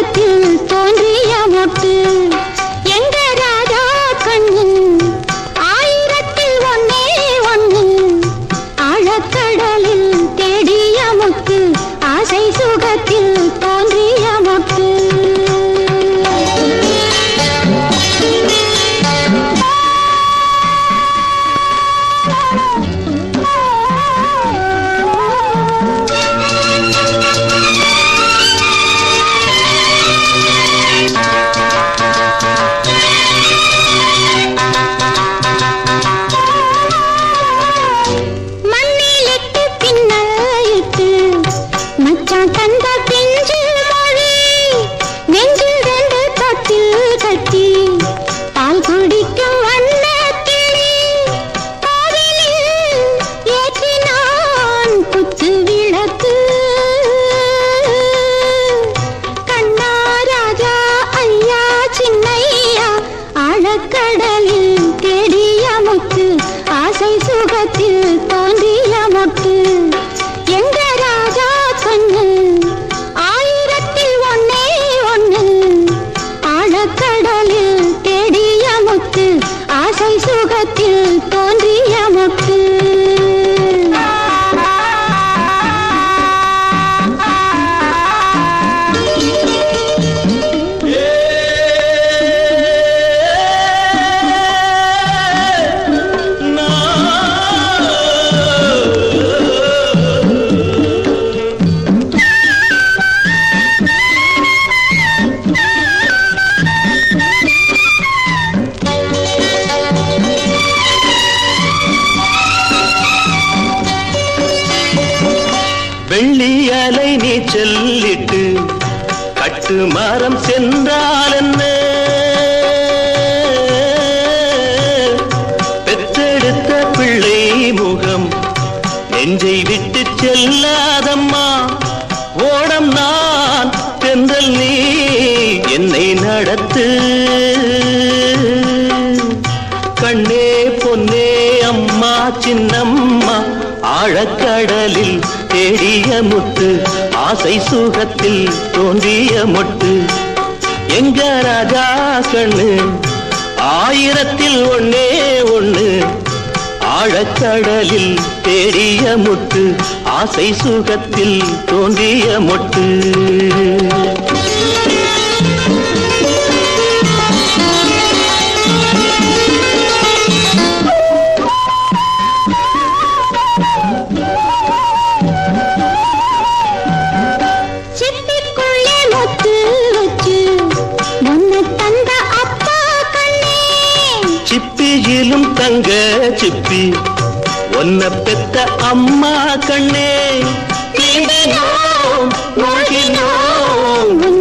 சுகத்தில் தோன்றிய மொட்டு எங்க ராஜா கண்ணு ஆயிரத்தில் ஒன்னே ஒண்ணு ஆழக்கடலில் தேடிய முத்து ஆசை சுகத்தில் தோன்றிய மொட்டு கடலில் தேடிய முத்து ஆசை சுகத்தில் தோன்றிய மொட்டு எங்க ராஜா கண்ணு ஆயிரத்தில் ஒன்னே ஒண்ணு ஆழக்கடலில் தேடிய முத்து ஆசை சுகத்தில் தோன்றிய மொட்டு வெள்ளி அலை நீ சொல்லிட்டு கட்டு மரம் சென்றால் என்ன பெற்றெடுத்த பிள்ளை முகம் நெஞ்சை விட்டு செல்லாதம்மா ஓடம் நான் தென்றல் நீ என்னை நடத்து கண்ணே பொன்னே அம்மா சின்னம்மா ஆழக்கடலில் தேடிய முத்து ஆசை சுகத்தில் தோன்றிய மொட்டு எங்க ராஜா கண்ணு ஆயிரத்தில் ஒன்னே ஒண்ணு ஆழக்கடலில் தேடிய முத்து ஆசை சுகத்தில் தோன்றிய மொட்டு சிப்பியிலும் தங்க சிப்பி ஒன்ன பெத்த அம்மா கண்ணே நோக்கினோம்